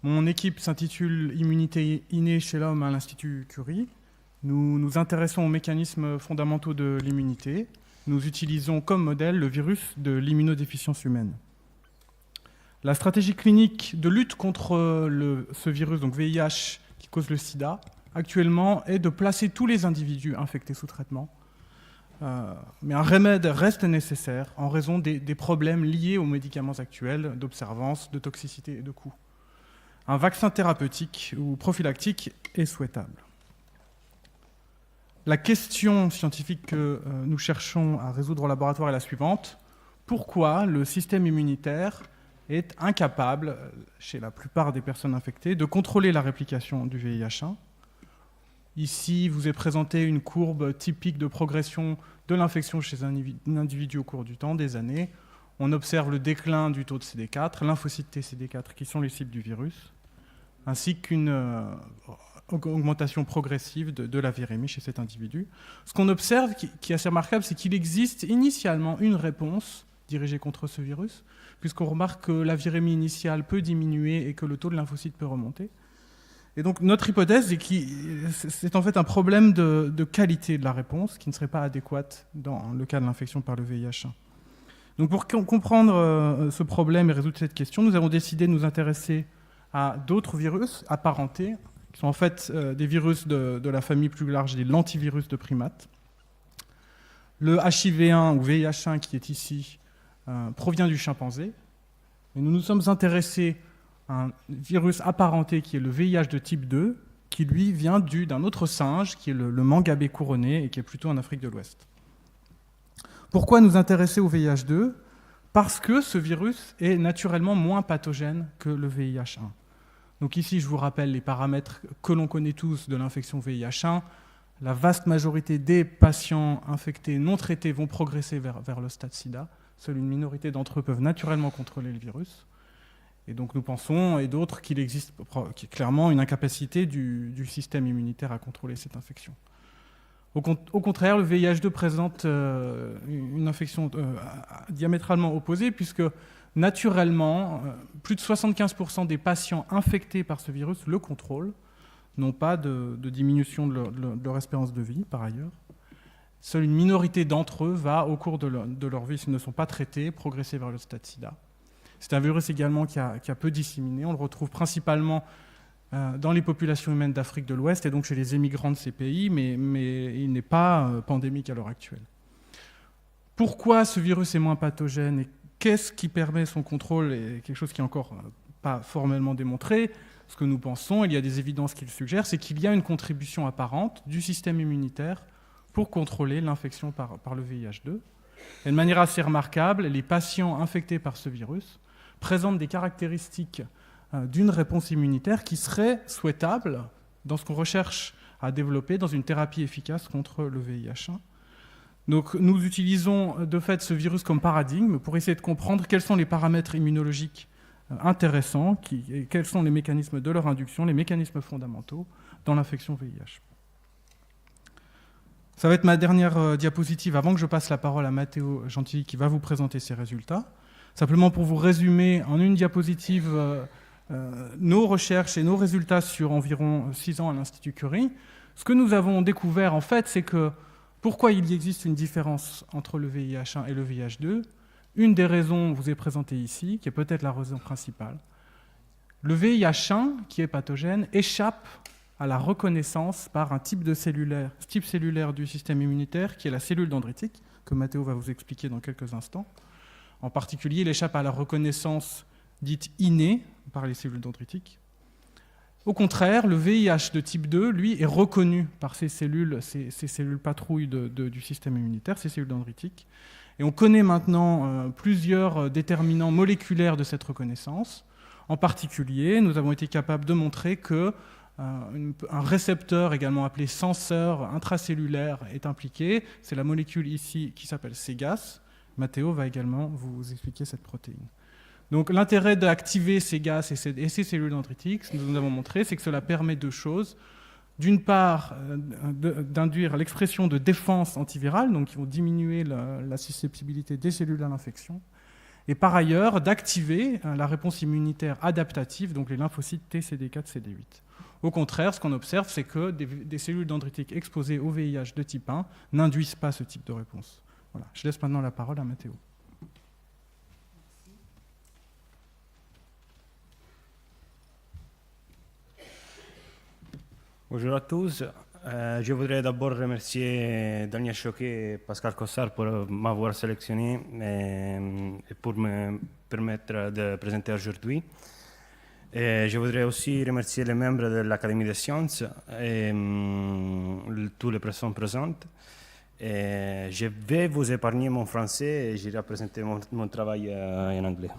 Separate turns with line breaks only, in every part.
Mon équipe s'intitule « Immunité innée chez l'homme » à l'Institut Curie. Nous nous intéressons aux mécanismes fondamentaux de l'immunité. Nous utilisons comme modèle le virus de l'immunodéficience humaine. La stratégie clinique de lutte contre ce virus, donc VIH, qui cause le sida, actuellement, est de placer tous les individus infectés sous traitement. Mais un remède reste nécessaire en raison des problèmes liés aux médicaments actuels d'observance, de toxicité et de coût. Un vaccin thérapeutique ou prophylactique est souhaitable. La question scientifique que nous cherchons à résoudre au laboratoire est la suivante. Pourquoi le système immunitaire est incapable, chez la plupart des personnes infectées, de contrôler la réplication du VIH-1 ? Ici, vous est présentée une courbe typique de progression de l'infection chez un individu au cours du temps, des années. On observe le déclin du taux de CD4, lymphocytes T CD4 qui sont les cibles du virus, ainsi qu'une augmentation progressive de la virémie chez cet individu. Ce qu'on observe, qui est assez remarquable, c'est qu'il existe initialement une réponse dirigée contre ce virus, puisqu'on remarque que la virémie initiale peut diminuer et que le taux de lymphocytes peut remonter. Et donc notre hypothèse est que c'est en fait un problème de qualité de la réponse qui ne serait pas adéquate dans le cas de l'infection par le VIH-1. Donc pour comprendre ce problème et résoudre cette question, nous avons décidé de nous intéresser à d'autres virus apparentés, qui sont en fait des virus de la famille plus large des lentivirus de primates. Le HIV1 ou VIH1 qui est ici provient du chimpanzé. Et nous nous sommes intéressés à un virus apparenté qui est le VIH de type 2, qui lui vient d'un autre singe, qui est le mangabé couronné et qui est plutôt en Afrique de l'Ouest. Pourquoi nous intéresser au VIH2 ? Parce que ce virus est naturellement moins pathogène que le VIH1. Donc ici, je vous rappelle les paramètres que l'on connaît tous de l'infection VIH1. La vaste majorité des patients infectés non traités vont progresser vers le stade SIDA. Seule une minorité d'entre eux peuvent naturellement contrôler le virus. Et donc nous pensons, et d'autres, qu'il existe clairement une incapacité du système immunitaire à contrôler cette infection. Au contraire, le VIH2 présente une infection diamétralement opposée, puisque naturellement, plus de 75% des patients infectés par ce virus le contrôlent, n'ont pas de diminution de leur espérance de vie, par ailleurs. Seule une minorité d'entre eux va, au cours de leur vie, s'ils ne sont pas traités, progresser vers le stade SIDA. C'est un virus également qui a peu disséminé. On le retrouve principalement dans les populations humaines d'Afrique de l'Ouest et donc chez les émigrants de ces pays, mais il n'est pas pandémique à l'heure actuelle. Pourquoi ce virus est moins pathogène et qu'est-ce qui permet son contrôle est quelque chose qui n'est encore pas formellement démontré. Ce que nous pensons, il y a des évidences qui le suggèrent, c'est qu'il y a une contribution apparente du système immunitaire pour contrôler l'infection par le VIH2. Et de manière assez remarquable, les patients infectés par ce virus présentent des caractéristiques d'une réponse immunitaire qui serait souhaitable dans ce qu'on recherche à développer dans une thérapie efficace contre le VIH1. Donc nous utilisons de fait ce virus comme paradigme pour essayer de comprendre quels sont les paramètres immunologiques intéressants, et quels sont les mécanismes de leur induction, les mécanismes fondamentaux dans l'infection VIH. Ça va être ma dernière diapositive avant que je passe la parole à Matteo Gentilly qui va vous présenter ses résultats. Simplement pour vous résumer en une diapositive nos recherches et nos résultats sur environ 6 ans à l'Institut Curie. Ce que nous avons découvert, en fait, c'est que pourquoi il y existe une différence entre le VIH1 et le VIH2. Une des raisons vous est présentée ici, qui est peut-être la raison principale. Le VIH1, qui est pathogène, échappe à la reconnaissance par un type cellulaire du système immunitaire, qui est la cellule dendritique, que Matteo va vous expliquer dans quelques instants. En particulier, il échappe à la reconnaissance dite innée par les cellules dendritiques. Au contraire, le VIH de type 2, lui, est reconnu par ces cellules patrouilles du système immunitaire, ces cellules dendritiques. Et on connaît maintenant plusieurs déterminants moléculaires de cette reconnaissance. En particulier, nous avons été capables de montrer que un récepteur, également appelé senseur intracellulaire, est impliqué. C'est la molécule ici qui s'appelle Cgas. Matteo va également vous expliquer cette protéine. Donc l'intérêt d'activer Cgas et ces cellules dendritiques, ce que nous avons montré, c'est que cela permet deux choses. D'une part, d'induire l'expression de défense antivirale, donc qui vont diminuer la susceptibilité des cellules à l'infection, et par ailleurs d'activer la réponse immunitaire adaptative, donc les lymphocytes T, CD4, CD8. Au contraire, ce qu'on observe, c'est que des cellules dendritiques exposées au VIH de type 1 n'induisent pas ce type de réponse. Voilà. Je laisse maintenant la parole à Matteo.
Bonjour à tous. Je voudrais d'abord remercier Daniel Choquet et Pascal Cossard pour m'avoir sélectionné et pour me permettre de présenter aujourd'hui. Et je voudrais aussi remercier les membres de l'Académie des sciences et toutes les personnes présentes. Et je vais vous épargner mon français et j'irai présenter mon travail en anglais.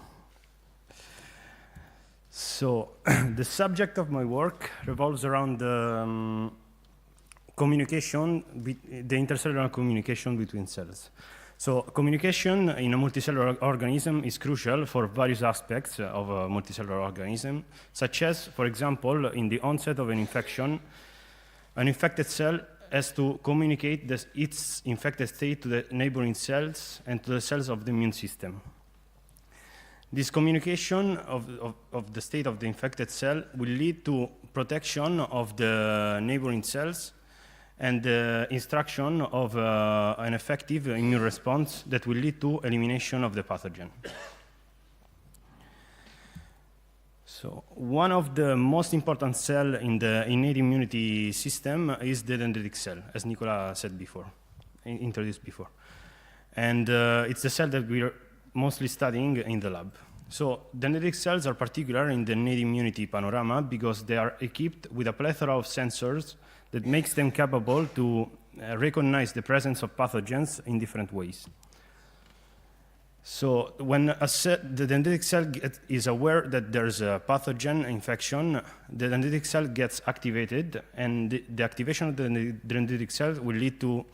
So, the subject of my work revolves around the communication, the intercellular communication between cells. So, communication in a multicellular organism is crucial for various aspects of a multicellular organism, such as, for example, in the onset of an infection, an infected cell has to communicate its infected state to the neighboring cells and to the cells of the immune system. This communication of the state of the infected cell will lead to protection of the neighboring cells and the instruction of an effective immune response that will lead to elimination of the pathogen. So one of the most important cells in the innate immunity system is the dendritic cell, as Nicola said before, introduced before. And it's the cell that we're mostly studying in the lab. So dendritic cells are particular in the innate immunity panorama because they are equipped with a plethora of sensors that makes them capable to recognize the presence of pathogens in different ways. So when the dendritic cell is aware that there's a pathogen infection, the dendritic cell gets activated, and the activation of the dendritic cell will lead to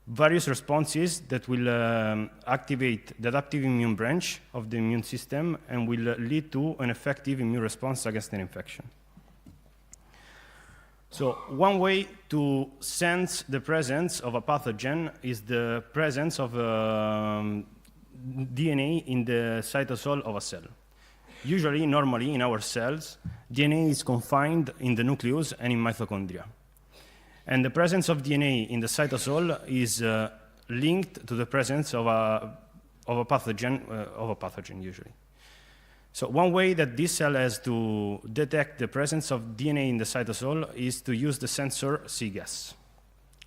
various responses that will activate the adaptive immune branch of the immune system and will lead to an effective immune response against an infection. So one way to sense the presence of a pathogen is the presence of DNA in the cytosol of a cell. Usually, normally, in our cells, DNA is confined in the nucleus and in mitochondria. And the presence of DNA in the cytosol is linked to the presence of a pathogen usually. So one way that this cell has to detect the presence of DNA in the cytosol is to use the sensor cGAS.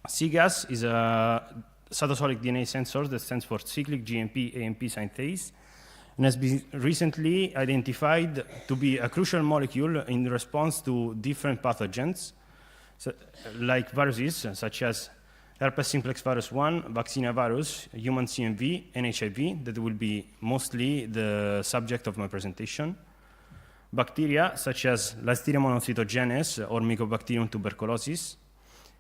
cGAS is a cytosolic DNA sensor that stands for cyclic GMP-AMP synthase and has been recently identified to be a crucial molecule in response to different pathogens, like viruses such as herpes simplex virus 1, vaccinia virus, human CMV, and HIV, that will be mostly the subject of my presentation. Bacteria such as Listeria monocytogenes or Mycobacterium tuberculosis.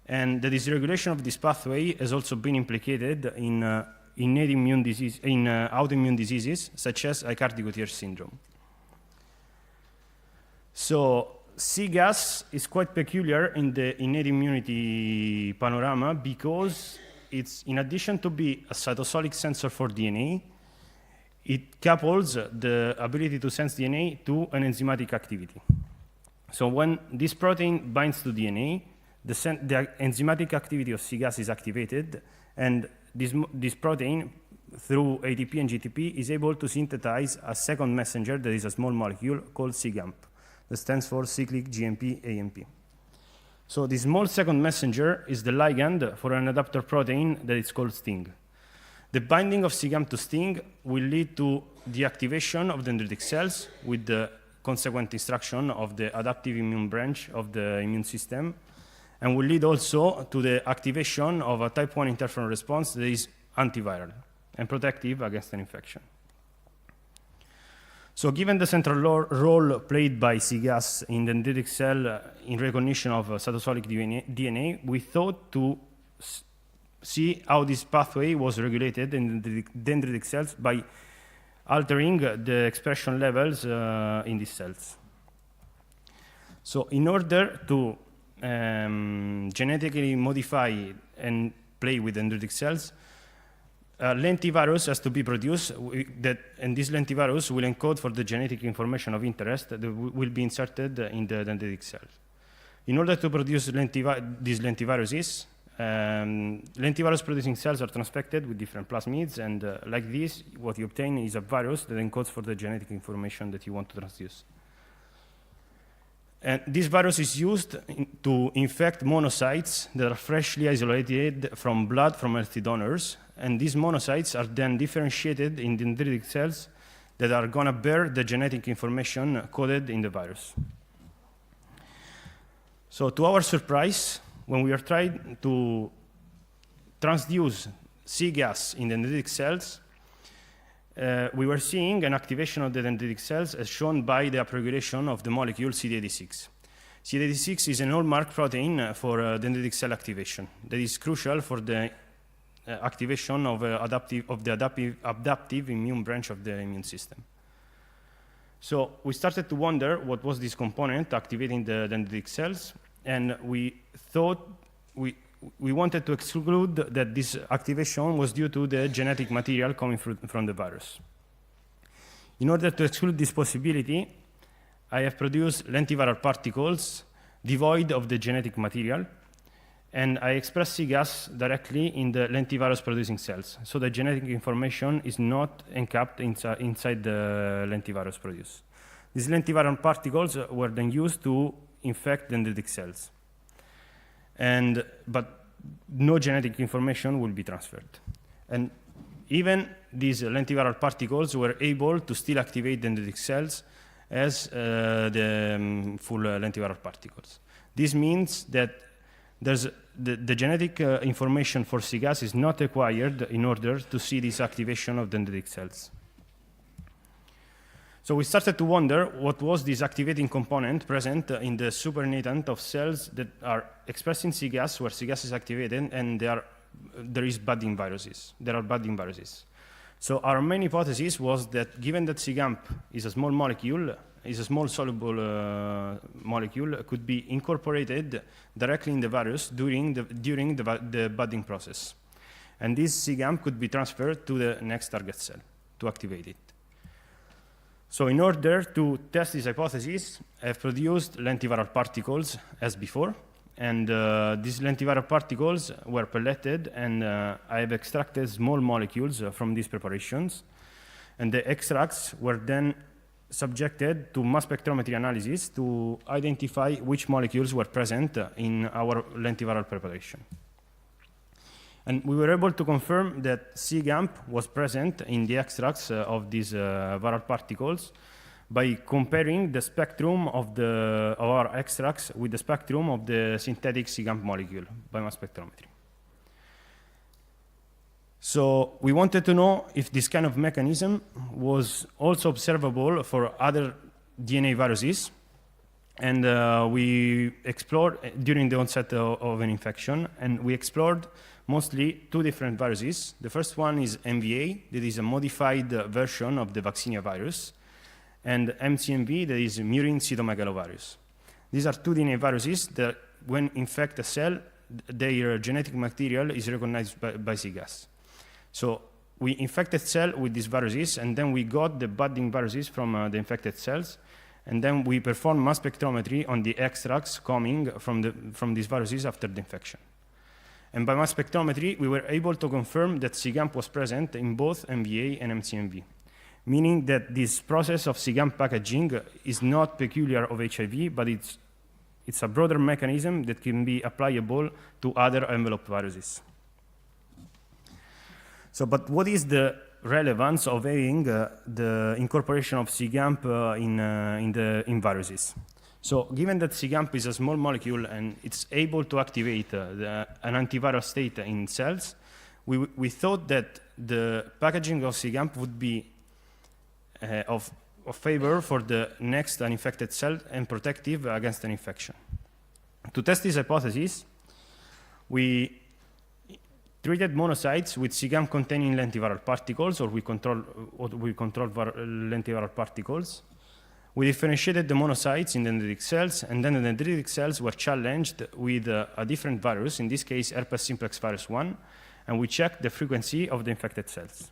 And the dysregulation of this pathway has also been implicated in autoimmune diseases such as Aicardi-Goutieres syndrome. So cGAS is quite peculiar in the innate immunity panorama because it's, in addition to be a cytosolic sensor for DNA, it couples the ability to sense DNA to an enzymatic activity. So when this protein binds to DNA, the enzymatic activity of cGAS is activated, and this protein, through ATP and GTP, is able to synthesize a second messenger that is a small molecule called cGAMP. That stands for cyclic GMP-AMP. So this small second messenger is the ligand for an adaptor protein that is called STING. The binding of cGAMP to STING will lead to the activation of dendritic cells with the consequent instruction of the adaptive immune branch of the immune system, and will lead also to the activation of a type 1 interferon response that is antiviral and protective against an infection. So given the central role played by cGAS in the dendritic cell in recognition of cytosolic DNA, we thought to see how this pathway was regulated in the dendritic cells by altering the expression levels in these cells. So in order to genetically modify and play with dendritic cells, lentivirus has to be produced, and this lentivirus will encode for the genetic information of interest that will be inserted in the dendritic cell. In order to produce these lentiviruses, lentivirus-producing cells are transfected with different plasmids, and like this, what you obtain is a virus that encodes for the genetic information that you want to transduce. And this virus is used to infect monocytes that are freshly isolated from blood from healthy donors, and these monocytes are then differentiated in dendritic cells that are going to bear the genetic information coded in the virus. So to our surprise, when we are trying to transduce cGAS in dendritic cells, we were seeing an activation of the dendritic cells as shown by the upregulation of the molecule CD86. CD86 is an hallmark protein for dendritic cell activation that is crucial for the activation of the adaptive immune branch of the immune system. So we started to wonder what was this component activating the dendritic cells, and we thought we wanted to exclude that this activation was due to the genetic material coming from the virus. In order to exclude this possibility, I have produced lentiviral particles devoid of the genetic material, and I express cGAS directly in the lentivirus-producing cells, so the genetic information is not encapped inside the lentivirus produced. These lentiviral particles were then used to infect dendritic cells. But no genetic information will be transferred. And even these lentiviral particles were able to still activate dendritic cells as the full lentiviral particles. This means that the genetic information for cGAS is not required in order to see this activation of dendritic cells. So we started to wonder what was this activating component present in the supernatant of cells that are expressing cGAS, where cGAS is activated, and there are budding viruses. So our main hypothesis was that given that cGAMP is a small molecule, is a small soluble molecule, could be incorporated directly in the virus during the budding process. And this cGAMP could be transferred to the next target cell to activate it. So in order to test this hypothesis, I've produced lentiviral particles as before, and these lentiviral particles were pelleted, and I've extracted small molecules from these preparations, and the extracts were then subjected to mass spectrometry analysis to identify which molecules were present in our lentiviral preparation. And we were able to confirm that cGAMP was present in the extracts of these viral particles by comparing the spectrum of our extracts with the spectrum of the synthetic cGAMP molecule by mass spectrometry. So we wanted to know if this kind of mechanism was also observable for other DNA viruses. And we explored during the onset of an infection, and we explored mostly two different viruses. The first one is MVA, that is a modified version of the vaccinia virus, and MCMV, that is murine cytomegalovirus. These are two DNA viruses that, when infect a cell, their genetic material is recognized by cGAS. So we infected cell with these viruses, and then we got the budding viruses from the infected cells, and then we performed mass spectrometry on the extracts coming from these viruses after the infection. And by mass spectrometry, we were able to confirm that cGAMP was present in both MVA and MCMV, meaning that this process of cGAMP packaging is not peculiar of HIV, but it's a broader mechanism that can be applicable to other enveloped viruses. So, but what is the relevance of having the incorporation of cGAMP in viruses? So given that cGAMP is a small molecule and it's able to activate an antiviral state in cells, we thought that the packaging of cGAMP would be of favor for the next uninfected cell and protective against an infection. To test this hypothesis, we treated monocytes with cGAMP-containing lentiviral particles, or we controlled lentiviral particles. We differentiated the monocytes in dendritic cells, and then the dendritic cells were challenged with a different virus, in this case herpes simplex virus 1, and we check the frequency of the infected cells.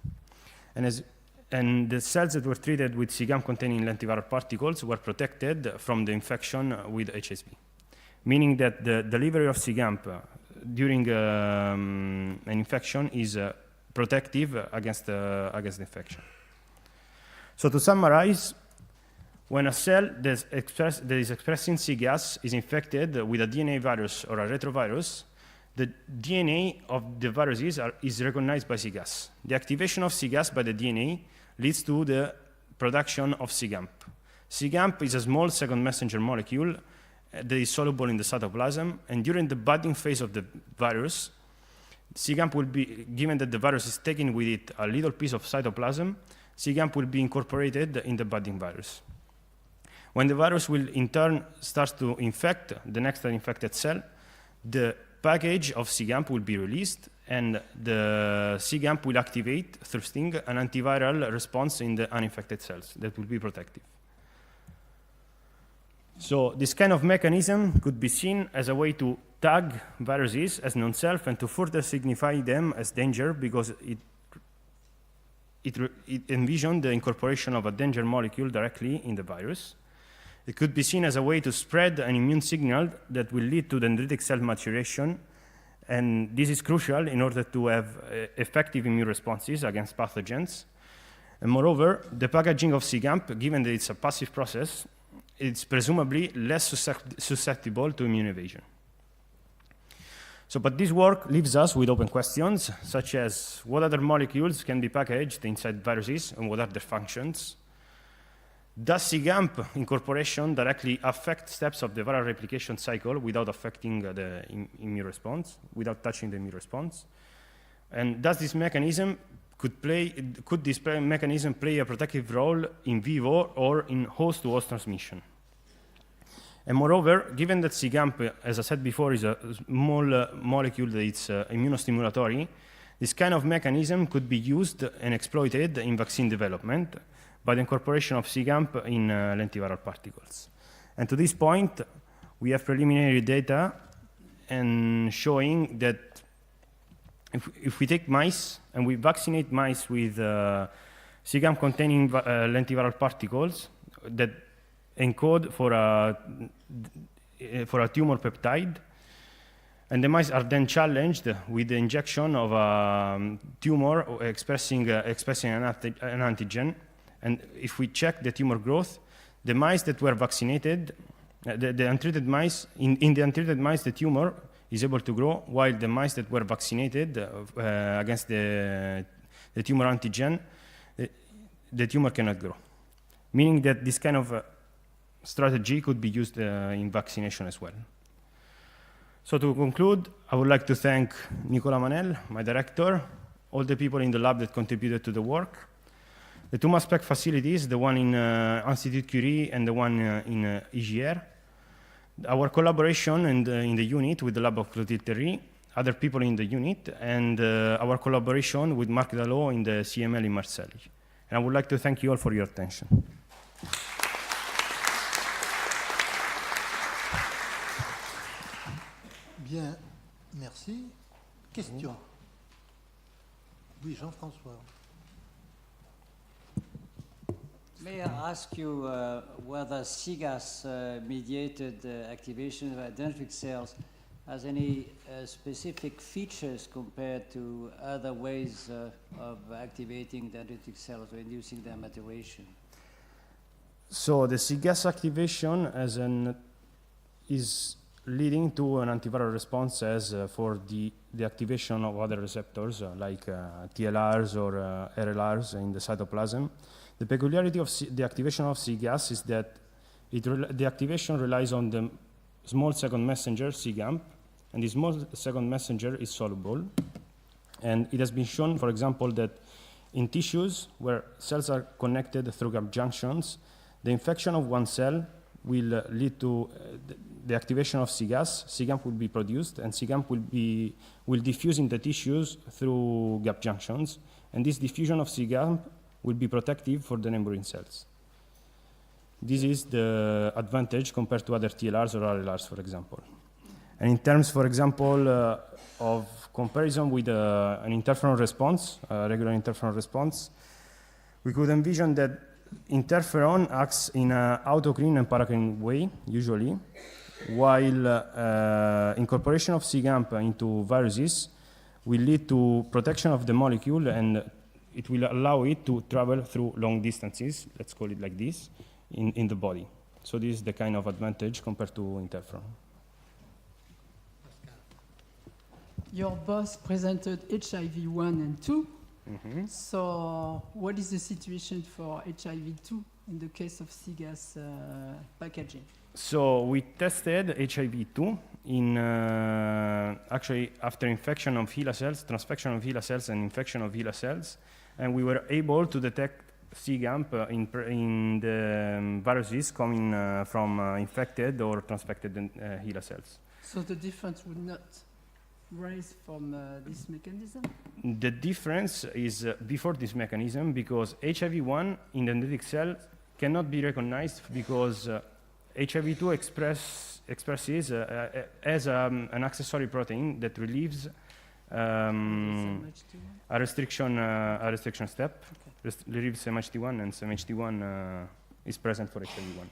And the cells that were treated with CGAM-containing lentiviral particles were protected from the infection with HSV, meaning that the delivery of CGAM during an infection is protective against the infection. So to summarize, when a cell that is expressing cGAS is infected with a DNA virus or a retrovirus, the DNA of the viruses is recognized by cGAS. The activation of cGAS by the DNA leads to the production of cGAMP. cGAMP is a small second messenger molecule that is soluble in the cytoplasm, and during the budding phase of the virus, cGAMP will be, given that the virus is taking with it a little piece of cytoplasm, cGAMP will be incorporated in the budding virus. When the virus will in turn start to infect the next infected cell, the package of cGAMP will be released, and the cGAMP will activate through STING an antiviral response in the uninfected cells that will be protective. So this kind of mechanism could be seen as a way to tag viruses as non-self and to further signify them as danger, because it envisioned the incorporation of a danger molecule directly in the virus. It could be seen as a way to spread an immune signal that will lead to dendritic cell maturation, and this is crucial in order to have effective immune responses against pathogens. And moreover, the packaging of cGAMP, given that it's a passive process, it's presumably less susceptible to immune evasion. So, but this work leaves us with open questions, such as what other molecules can be packaged inside viruses and what are their functions? Does cGAMP incorporation directly affect steps of the viral replication cycle without affecting the immune response, without touching the immune response? And does this mechanism could this mechanism play a protective role in vivo or in host-to-host transmission? And moreover, given that cGAMP, as I said before, is a small molecule that is immunostimulatory, this kind of mechanism could be used and exploited in vaccine development by the incorporation of cGAMP in lentiviral particles. And to this point, we have preliminary data and showing that if we take mice and we vaccinate mice with cGAMP-containing lentiviral particles that encode for a tumor peptide, and the mice are then challenged with the injection of a tumor expressing an antigen. And if we check the tumor growth, the mice that were vaccinated, the untreated mice, in the untreated mice, the tumor is able to grow, while the mice that were vaccinated against the tumor antigen, the tumor cannot grow. Meaning that this kind of strategy could be used in vaccination as well. So to conclude, I would like to thank Nicolas Manel, my director, all the people in the lab that contributed to the work, the two mass spec facilities, the one in Institut Curie and the one in IGR, our collaboration in the unit with the lab of Clotilde Terry, other people in the unit, and our collaboration with Marc Dallot in the CML in Marseille. And I would like to thank you all for your attention.
Bien, merci. Question. Oui, Jean-François.
May I ask you whether cGAS-mediated activation of dendritic cells has any specific features compared to other ways of activating dendritic cells or inducing their maturation?
So the cGAS activation is leading to an antiviral response as for the activation of other receptors like TLRs or RLRs in the cytoplasm. The peculiarity of the activation of cGAS is that the activation relies on the small second messenger, cGAMP, and this small second messenger is soluble. And it has been shown, for example, that in tissues where cells are connected through gap junctions, the infection of one cell will lead to the activation of cGAS. cGAMP will be produced, and cGAMP will diffuse in the tissues through gap junctions. And this diffusion of cGAMP will be protective for the neighboring cells. This is the advantage compared to other TLRs or RLRs, for example. And in terms, for example, of comparison with an interferon response, regular interferon response, we could envision that interferon acts in an autocrine and paracrine way, usually, while incorporation of SIGAMP into viruses will lead to protection of the molecule, and it will allow it to travel through long distances, let's call it like this, in the body. So this is the kind of advantage compared to interferon.
Your boss presented HIV-1 and 2.
Mm-hmm.
So what is the situation for HIV-2 in the case of CGAS packaging?
So we tested HIV-2 in actually after infection of HeLa cells, transfection of HeLa cells, and infection of HeLa cells, and we were able to detect SIGAMP in the viruses coming from infected or transfected HeLa cells.
So the difference would not rise from this mechanism?
The difference is before this mechanism, because HIV-1 in the dendritic cell cannot be recognized because HIV-2 expresses as an accessory protein that relieves a restriction step, relieves MHT1, and MHT1 is present for HIV-1.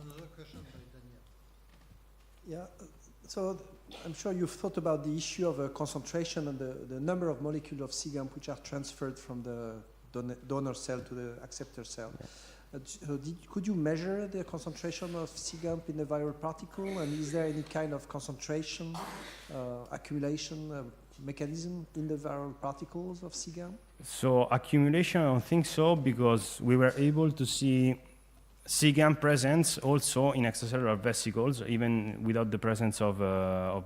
Another question by Daniel.
Yeah, so I'm sure you've thought about the issue of concentration and the number of molecules of SIGAMP which are transferred from the donor cell to the acceptor cell.
Yeah.
So could you measure the concentration of SIGAMP in the viral particle, and is there any kind of concentration, accumulation mechanism in the viral particles of SIGAMP?
So accumulation, I don't think so, because we were able to see SIGAMP presence also in extracellular vesicles, even without the presence of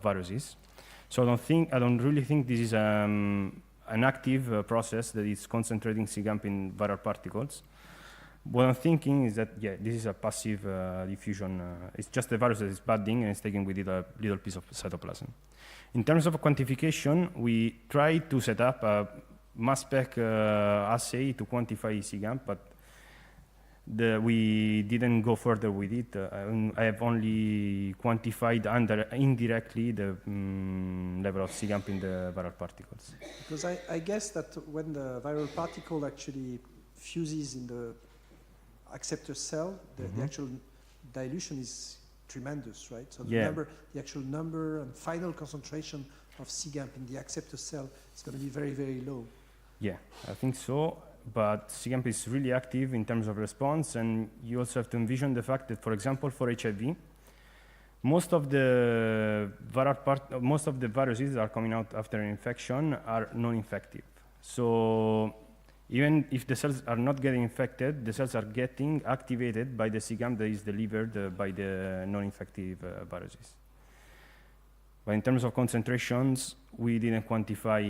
viruses. So I don't really think this is an active process that is concentrating SIGAMP in viral particles. What I'm thinking is that, yeah, this is a passive diffusion. It's just the virus that is budding and it's taken with it a little piece of cytoplasm. In terms of quantification, we tried to set up a mass spec assay to quantify SIGAMP, but we didn't go further with it. I have only quantified indirectly the level of SIGAMP in the viral particles.
Because I guess that when the viral particle actually fuses in the acceptor cell, the actual dilution is tremendous, right? So the actual number and final concentration of SIGAMP in the acceptor cell is going to be very, very low.
Yeah, I think so. But SIGAMP is really active in terms of response, and you also have to envision the fact that, for example, for HIV, most of the viruses that are coming out after an infection are non-infective. So even if the cells are not getting infected, the cells are getting activated by the SIGAMP that is delivered by the non-infective viruses. But in terms of concentrations, we didn't quantify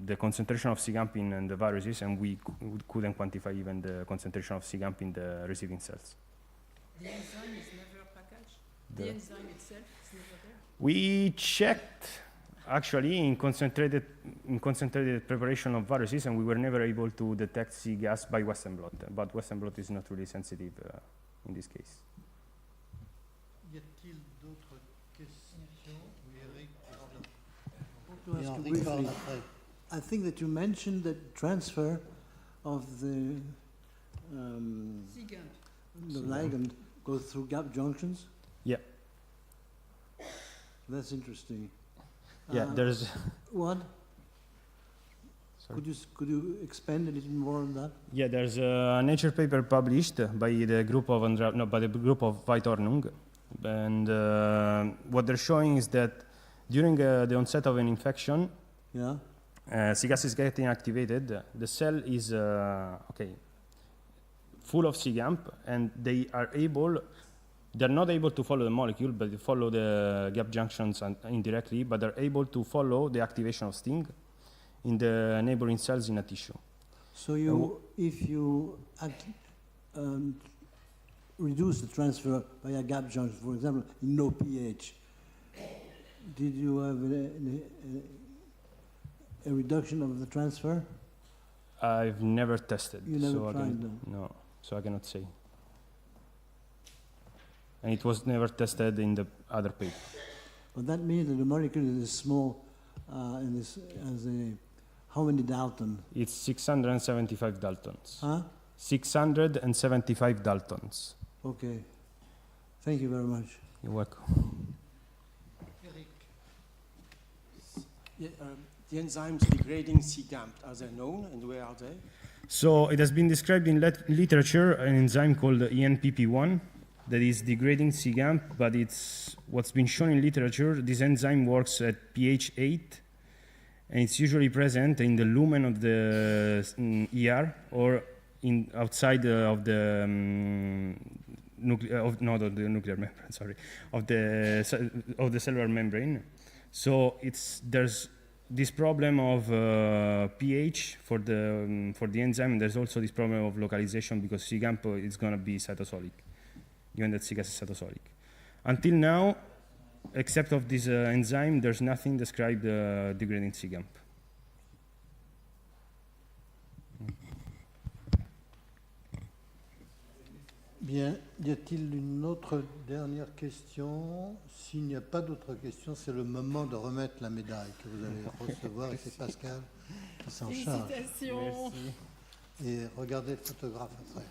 the concentration of SIGAMP in the viruses, and we couldn't quantify even the concentration of SIGAMP in the receiving cells.
The enzyme is never packaged? The enzyme itself is never there?
We checked actually in concentrated preparation of viruses, and we were never able to detect C-gas by Western blot, but Western blot is not really sensitive in this case.
Y a-t-il d'autres questions? Oui, Eric.
To ask you briefly, I think that you mentioned the transfer of the ligand goes through gap junctions.
Yeah.
That's interesting.
Yeah, there's.
What?
Sorry.
Could you expand a little more on that?
Yeah, there's a Nature paper published by the group of Veit Hornung, and what they're showing is that during the onset of an infection,
Yeah.
C-gas is getting activated. The cell is full of SIGAMP, and they're not able to follow the molecule, but they follow the gap junctions indirectly, but they're able to follow the activation of STING in the neighboring cells in a tissue.
So if you reduce the transfer via gap junction, for example, in low pH, did you have a reduction of the transfer?
I've never tested.
You never
so
tried them?
No, so I cannot say. and it was never tested in the other paper.
But that means that the molecule is small, in this, as a, how many Dalton?
It's 675 Daltons.
Huh?
675 Daltons.
Okay. Thank you very much.
You're welcome.
Eric,
Yeah, the enzymes degrading CGAMP, are they known and where are they?
So it has been described in literature an enzyme called ENPP1 that is degrading CGAMP, but it's what's been shown in literature. This enzyme works at pH 8, and it's usually present in the lumen of the ER or in outside of the not of the nuclear membrane, sorry, of the cellular membrane. So there's this problem of pH for the enzyme, and there's also this problem of localization because CGAMP is going to be cytosolic, given that CGAS is cytosolic. Until now, except of this enzyme, there's nothing described degrading CGAMP.
bien, y a-t-il une autre dernière question? S'il n'y a pas d'autres questions, c'est le moment de remettre la médaille que vous allez recevoir, et c'est Pascal qui s'en charge.
Félicitations.
Et regardez le photographe après.